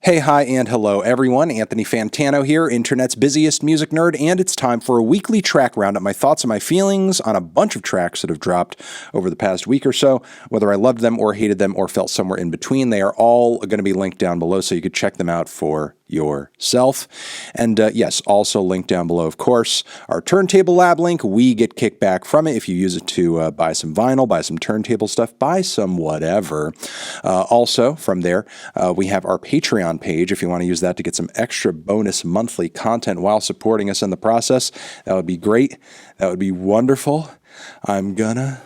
Hey, hi, and hello, everyone. Anthony Fantano here, internet's busiest music nerd, and it's time for a weekly track roundup, my thoughts and my feelings on a bunch of tracks that have dropped over the past week or so. Whether I loved them or hated them or felt somewhere in between, they are all going to be linked down below, so you could check them out for yourself. And yes, also linked down below, of course, our Turntable Lab link. We get kickback from it if you use it to buy some vinyl, buy some turntable stuff, buy some whatever. Also, from there, we have our Patreon page if you want to use that to get some extra bonus monthly content while supporting us in the process. That would be great. That would be wonderful. I'm gonna...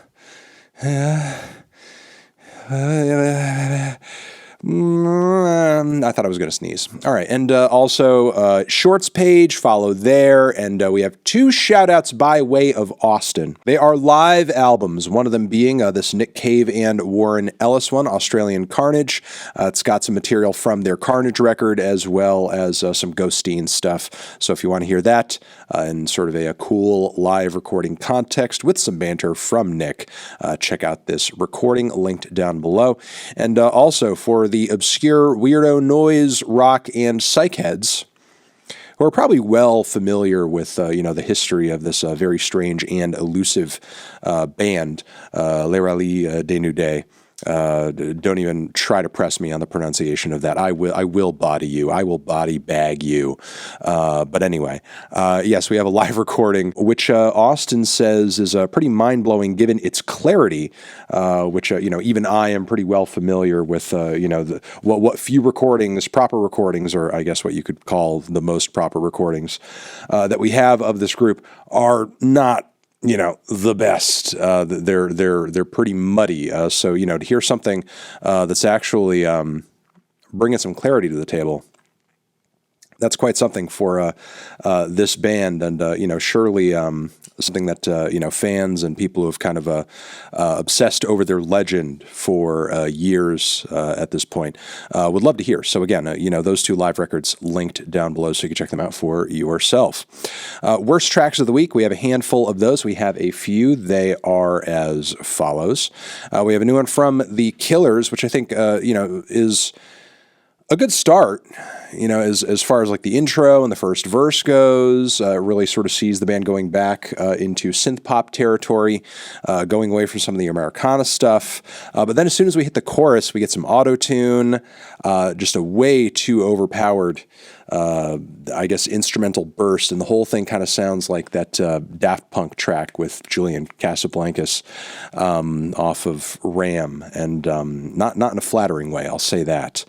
I thought I was going to sneeze. All right. And also, Shorts page, follow there. And we have 2 shout-outs by way of AUSTEN. They are live albums, one of them being this Nick Cave and Warren Ellis one, Australian Carnage. It's got some material from their Carnage record as well as some Ghosteen stuff. So if you want to hear that in sort of a cool live recording context with some banter from Nick, check out this recording linked down below. And also for the obscure weirdo noise, rock, and psych heads who are probably well familiar with the history of this very strange and elusive band, Les Rallizes, Dénudés. Don't even try to press me on the pronunciation of that. I will body you. I will body bag you. But anyway, yes, we have a live recording, which AUSTEN says is pretty mind-blowing given its clarity, which, even I am pretty well familiar with, what few recordings, proper recordings, or I guess what you could call the most proper recordings that we have of this group are not the best. They're pretty muddy. So, to hear something that's actually bringing some clarity to the table, that's quite something for this band, and surely something that fans and people who have kind of obsessed over their legend for years at this point would love to hear. So again, those 2 live records linked down below, so you can check them out for yourself. Worst tracks of the week, we have a handful of those. We have a few. They are as follows. We have a new one from The Killers, which I think is a good start, as far as like the intro and the first verse goes. Really sort of sees the band going back into synth pop territory, going away from some of the Americana stuff. But then as soon as we hit the chorus, we get some auto-tune, just a way too overpowered, instrumental burst, and the whole thing kind of sounds like that Daft Punk track with Julian Casablancas off of Ram, and not in a flattering way, I'll say that.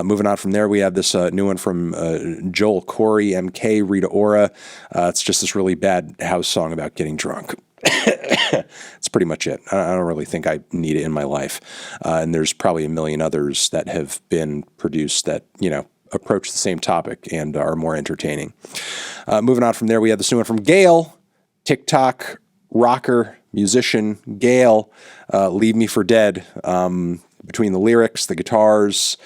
Moving on from there, we have this new one from Joel Corey, MK, Rita Ora. It's just this really bad house song about getting drunk. It's pretty much it. I don't really think I need it in my life. And there's probably a million others that have been produced that, approach the same topic and are more entertaining. Moving on from there, we have this new one from Gail, TikTok rocker, musician, Gail, Leave Me for Dead. Between the lyrics, the guitars,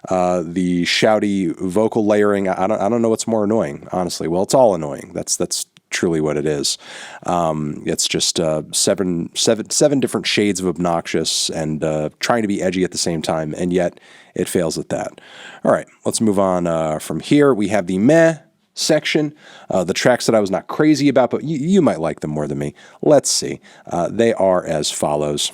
the shouty vocal layering, I don't know what's more annoying, honestly. Well, it's all annoying. That's truly what it is. It's just seven different shades of obnoxious and trying to be edgy at the same time, and yet it fails at that. All right, let's move on from here. We have the meh section, the tracks that I was not crazy about, but you might like them more than me. Let's see. They are as follows.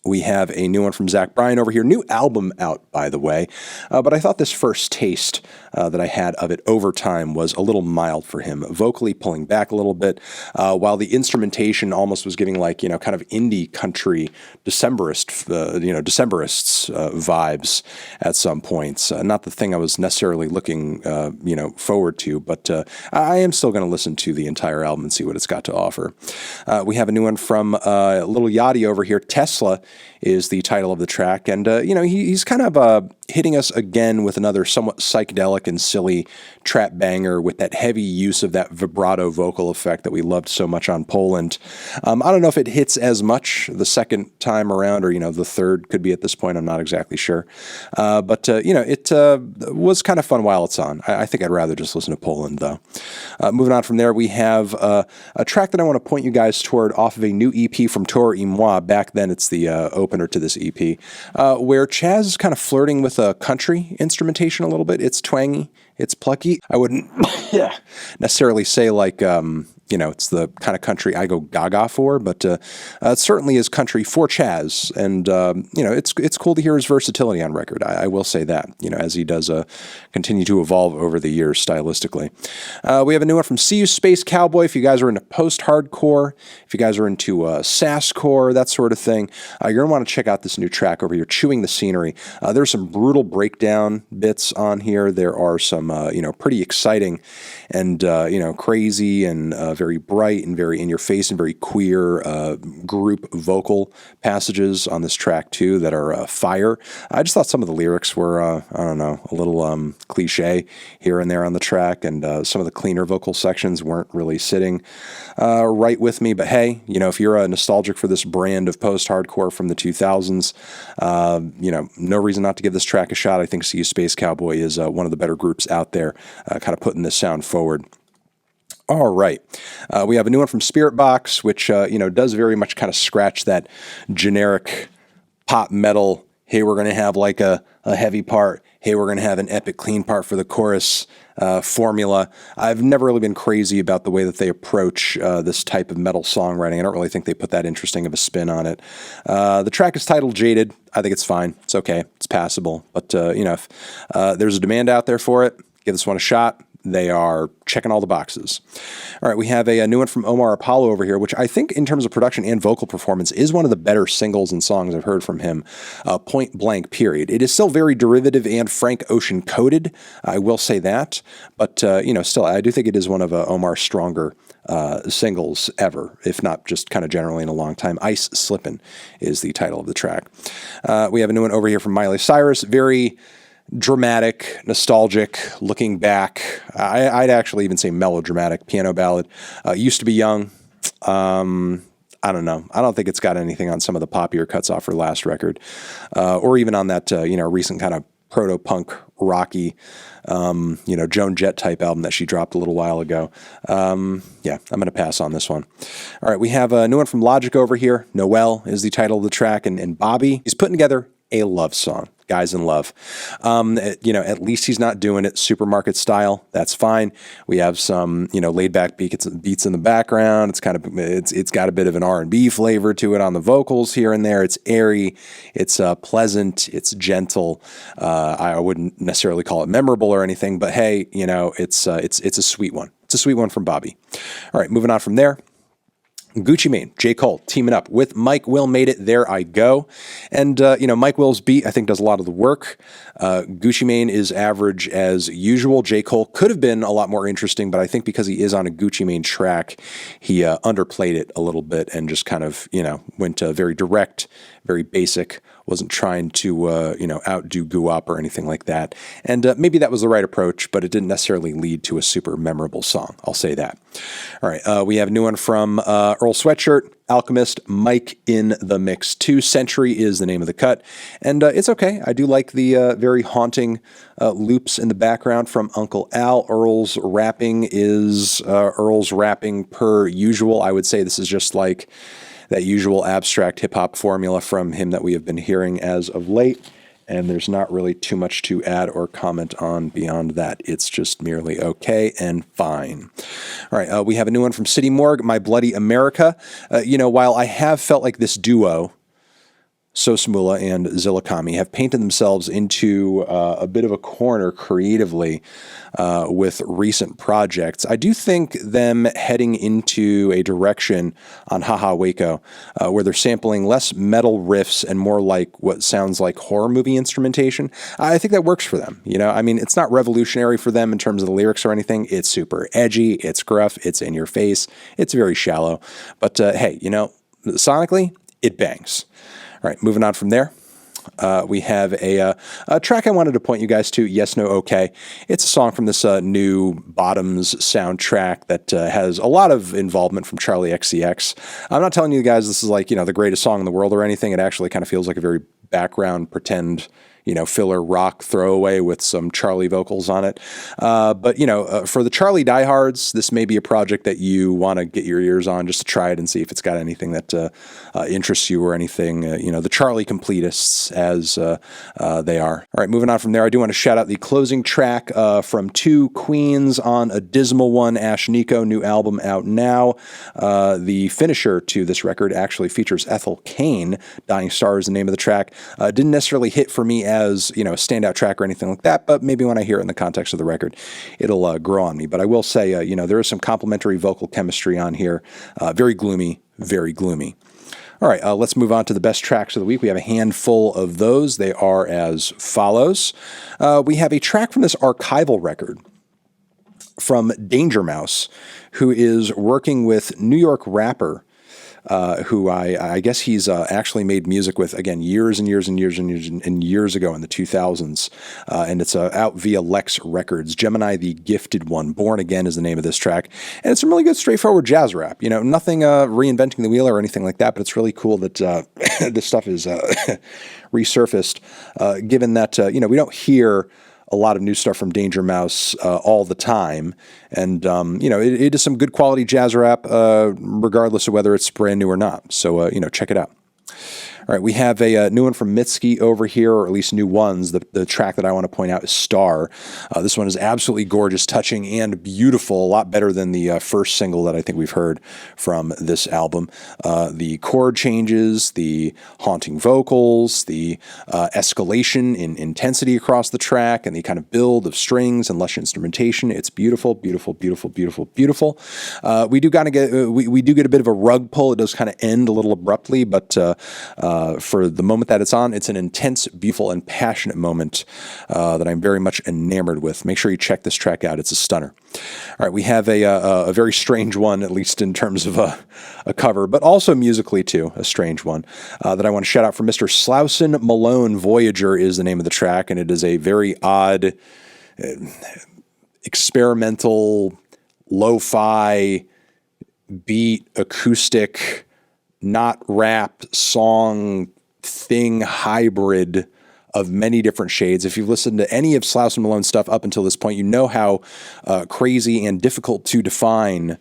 We have a new one from Zach Bryan over here. New album out, by the way. But I thought this first taste that I had of it over time was a little mild for him. Vocally pulling back a little bit, while the instrumentation almost was giving like, kind of indie country Decemberists vibes at some points. Not the thing I was necessarily looking, forward to, but I am still going to listen to the entire album and see what it's got to offer. We have a new one from Lil Yachty over here. Tesla is the title of the track, and he's kind of hitting us again with another somewhat psychedelic and silly trap banger with that heavy use of that vibrato vocal effect that we loved so much on Poland. I don't know if it hits as much the second time around, or the third could be at this point. I'm not exactly sure, but it was kind of fun while it's on. I think I'd rather just listen to Poland though. Moving on from there, we have a track that I want to point you guys toward off of a new EP from Toro et Moi. Back then, it's the opener to this EP, where Chaz is kind of flirting with a country instrumentation a little bit. It's twangy, it's plucky. I wouldn't necessarily say like, it's the kind of country I go gaga for, but it certainly is country for Chaz. And, it's cool to hear his versatility on record. I will say that, as he does continue to evolve over the years stylistically. We have a new one from SeeYouSpaceCowboy. If you guys are into post-hardcore, if you guys are into sasscore, that sort of thing, you're going to want to check out this new track over here, Chewing the Scenery. There's some brutal breakdown bits on here. There are some, pretty exciting and, crazy and very bright and very in your face and very queer group vocal passages on this track too that are fire. I just thought some of the lyrics were, a little cliche here and there on the track, and some of the cleaner vocal sections weren't really sitting right with me. But hey, if you're nostalgic for this brand of post-hardcore from the 2000s, no reason not to give this track a shot. I think SeeYouSpaceCowboy is one of the better groups out there, kind of putting this sound forward. All right. We have a new one from Spirit Box, which, does very much kind of scratch that generic pop metal, hey, we're going to have like a heavy part, hey, we're going to have an epic clean part for the chorus formula. I've never really been crazy about the way that they approach this type of metal songwriting. I don't really think they put that interesting of a spin on it. The track is titled Jaded. I think it's fine. It's okay. It's passable. But, if there's a demand out there for it, give this one a shot. They are checking all the boxes. All right, we have a new one from Omar Apollo over here, which I think in terms of production and vocal performance is one of the better singles and songs I've heard from him, point blank, period. It is still very derivative and Frank Ocean coded, I will say that, but, still, I do think it is one of Omar's stronger singles ever, if not just kind of generally in a long time. Ice Slippin' is the title of the track. We have a new one over here from Miley Cyrus, very dramatic, nostalgic, looking back. I'd actually even say melodramatic piano ballad. Used to Be Young. I don't know. I don't think it's got anything on some of the poppier cuts off her last record, or even on that recent kind of proto-punk rocky, Joan Jett type album that she dropped a little while ago. I'm going to pass on this one. All right, we have a new one from Logic over here. Noel is the title of the track, and Bobby is putting together a love song. Guys in Love. At least he's not doing it supermarket style. That's fine. We have some, laid back beats in the background. It's got a bit of an R&B flavor to it on the vocals here and there. It's airy. It's pleasant. It's gentle. I wouldn't necessarily call it memorable or anything, but hey, it's a sweet one. It's a sweet one from Bobby. All right, moving on from there. Gucci Mane, J. Cole, teaming up with Mike Will Made It, There I Go. And, Mike Will's beat, I think, does a lot of the work. Gucci Mane is average as usual. J. Cole could have been a lot more interesting, but I think because he is on a Gucci Mane track, he underplayed it a little bit and just kind of, went very direct, very basic, wasn't trying to, outdo Guap or anything like that. And maybe that was the right approach, but it didn't necessarily lead to a super memorable song. I'll say that. All right, we have a new one from Earl Sweatshirt, Alchemist, Mike in the Mix 2. Century is the name of the cut. And it's okay. I do like the very haunting loops in the background from Uncle Al. Earl's rapping is Earl's rapping per usual. I would say this is just like that usual abstract hip-hop formula from him that we have been hearing as of late. And there's not really too much to add or comment on beyond that. It's just merely okay and fine. All right, we have a new one from City Morgue, My Bloody America. While I have felt like this duo, Sosmula and Zillikami, have painted themselves into a bit of a corner creatively with recent projects, I do think them heading into a direction on Haha Waco where they're sampling less metal riffs and more like what sounds like horror movie instrumentation. I think that works for them. It's not revolutionary for them in terms of the lyrics or anything. It's super edgy, it's gruff, it's in your face, it's very shallow. But hey, sonically, it bangs. All right, moving on from there, we have a track I wanted to point you guys to, Yes, No, Okay. It's a song from this new Bottoms soundtrack that has a lot of involvement from Charli XCX. I'm not telling you guys this is like, the greatest song in the world or anything. It actually kind of feels like a very background, pretend, filler rock throwaway with some Charli vocals on it. But for the Charli diehards, this may be a project that you want to get your ears on just to try it and see if it's got anything that interests you or anything, the Charli completists as they are. All right, moving on from there, I do want to shout out the closing track from Two Queens on a dismal one, Ashnikko, new album out now. The finisher to this record actually features Ethel, Cain. Dying Star is the name of the track. Didn't necessarily hit for me as, a standout track or anything like that, but maybe when I hear it in the context of the record, it'll grow on me. But I will say, there is some complementary vocal chemistry on here. Very gloomy, very gloomy. All right, let's move on to the best tracks of the week. We have a handful of those. They are as follows. We have a track from this archival record from Danger Mouse, who is working with New York rapper, who I guess he's actually made music with, again, years and years ago in the 2000s. And it's out via Lex Records. Jemini, the Gifted One. Born Again is the name of this track. And it's some really good, straightforward jazz rap. Nothing reinventing the wheel or anything like that, but it's really cool that this stuff is resurfaced, given that, we don't hear a lot of new stuff from Danger Mouse all the time. And, it is some good quality jazz rap, regardless of whether it's brand new or not. So, check it out. All right, we have a new one from Mitski over here, or at least new ones. The track that I want to point out is Star. This one is absolutely gorgeous, touching, and beautiful. A lot better than the first single that I think we've heard from this album. The chord changes, the haunting vocals, the escalation in intensity across the track, and the kind of build of strings and lush instrumentation. It's beautiful, beautiful, beautiful, beautiful, beautiful. We do kind of get we do get a bit of a rug pull. It does kind of end a little abruptly, but for the moment that it's on, it's an intense, beautiful, and passionate moment that I'm very much enamored with. Make sure you check this track out. It's a stunner. All right, we have a very strange one, at least in terms of a cover, but also musically too, a strange one that I want to shout out for Mr. Slauson. Malone, Voyager is the name of the track, and it is a very odd, experimental, lo-fi, beat, acoustic, not rap song thing hybrid of many different shades. If you've listened to any of Slauson Malone's stuff up until this point, you know how crazy and difficult to define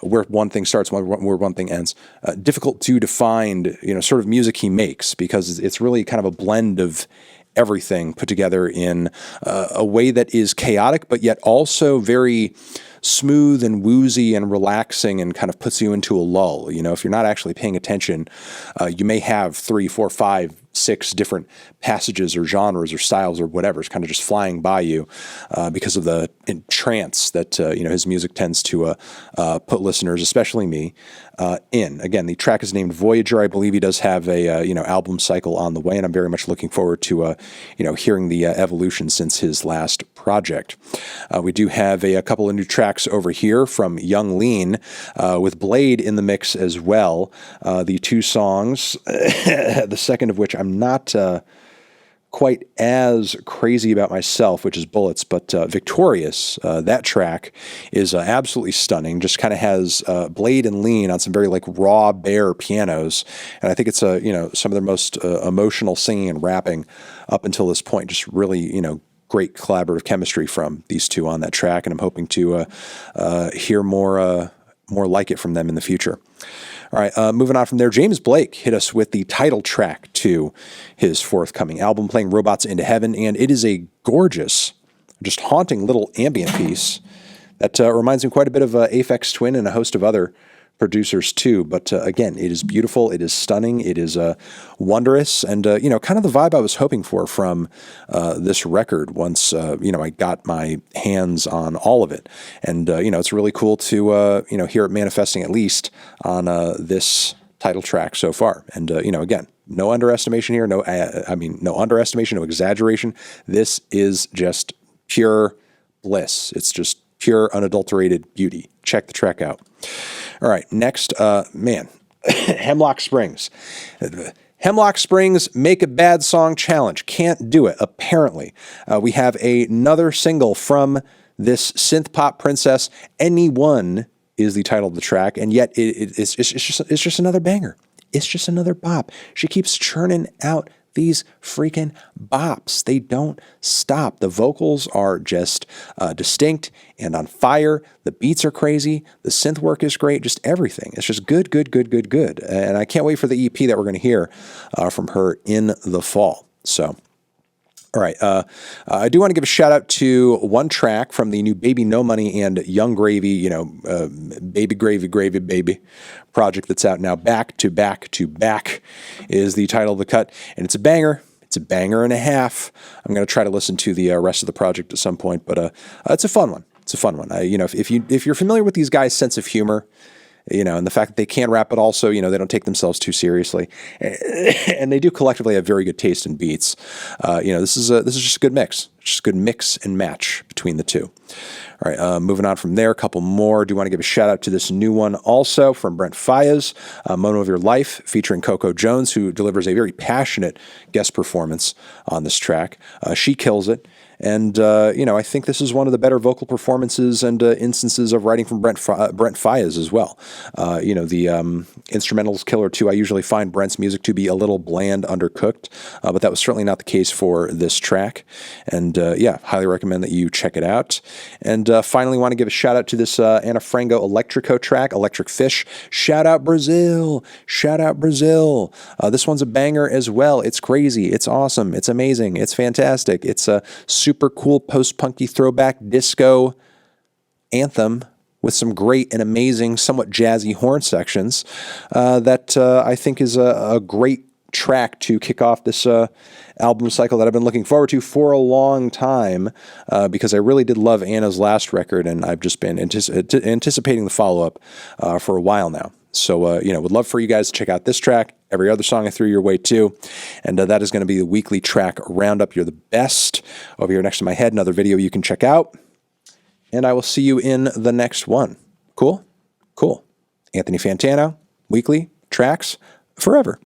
where one thing starts, where one thing ends. Difficult to define, sort of music he makes, because it's really kind of a blend of everything put together in a way that is chaotic, but yet also very smooth and woozy and relaxing, and kind of puts you into a lull. If you're not actually paying attention, you may have 3, 4, 5, 6 different passages or genres or styles or whatever. It's kind of just flying by you because of the trance that his music tends to put listeners, especially me, in. Again, the track is named Voyager. I believe he does have a album cycle on the way, and I'm very much looking forward to hearing the evolution since his last project. We do have a couple of new tracks over here from Young Lean with Bladee in the mix as well. The two songs, the second of which I'm not quite as crazy about myself, which is Bullets, but Victorious, that track is absolutely stunning. Just kind of has Bladee and Lean on some very raw, bare pianos, and I think it's some of their most emotional singing and rapping up until this point. Just really great collaborative chemistry from these two on that track, and I'm hoping to hear more like it from them in the future. All right, moving on from there, James Blake hit us with the title track to his forthcoming album, Playing Robots into Heaven, and it is a gorgeous, just haunting little ambient piece that reminds me quite a bit of Aphex Twin and a host of other producers too. But again, it is beautiful, it is stunning, it is wondrous, and kind of the vibe I was hoping for from this record once I got my hands on all of it. And it's really cool to hear it manifesting at least on this title track so far. And again, no underestimation here, no underestimation, no exaggeration. This is just pure bliss. It's just pure unadulterated beauty. Check the track out. All right, next, Hemlock Springs. Hemlock Springs Make a Bad Song Challenge. Can't do it, apparently. We have another single from this synth pop princess. Anyone is the title of the track, and yet it's just another banger. It's just another bop. She keeps churning out these freaking bops. They don't stop. The vocals are just distinct and on fire. The beats are crazy. The synth work is great. Just everything. It's just good, good, good, good, good. And I can't wait for the EP that we're going to hear from her in the fall. So, all right. I do want to give a shout out to one track from the new Baby No Money and Young Gravy, Baby Gravy, Gravy Baby project that's out now. Back to Back to Back is the title of the cut, and it's a banger. It's a banger and a half. I'm going to try to listen to the rest of the project at some point, but it's a fun one. It's a fun one. If you're familiar with these guys' sense of humor, and the fact that they can rap, but also, they don't take themselves too seriously, and they do collectively have very good taste in beats. This is just a good mix, just a good mix and match between the two. All right, moving on from there, a couple more. Do want to give a shout out to this new one also from Brent Faiyaz, Moment of Your Life, featuring Coco Jones, who delivers a very passionate guest performance on this track. She kills it. And, I think this is one of the better vocal performances and instances of writing from Brent Faiyaz as well. The instrumentals killer too. I usually find Brent's music to be a little bland, undercooked, but that was certainly not the case for this track. And, highly recommend that you check it out. And finally, want to give a shout out to this Ana Frango Electrico track, Electric Fish. Shout out Brazil. Shout out Brazil. This one's a banger as well. It's crazy. It's awesome. It's amazing. It's fantastic. It's a super cool post-punky throwback disco anthem with some great and amazing, somewhat jazzy horn sections that I think is a great track to kick off this album cycle that I've been looking forward to for a long time because I really did love Anna's last record, and I've just been anticipating the follow-up for a while now. So, would love for you guys to check out this track, every other song I threw your way too, and that is going to be the weekly track roundup. You're the best. Over here next to my head, another video you can check out, and I will see you in the next one. Cool? Cool. Anthony Fantano, weekly tracks forever.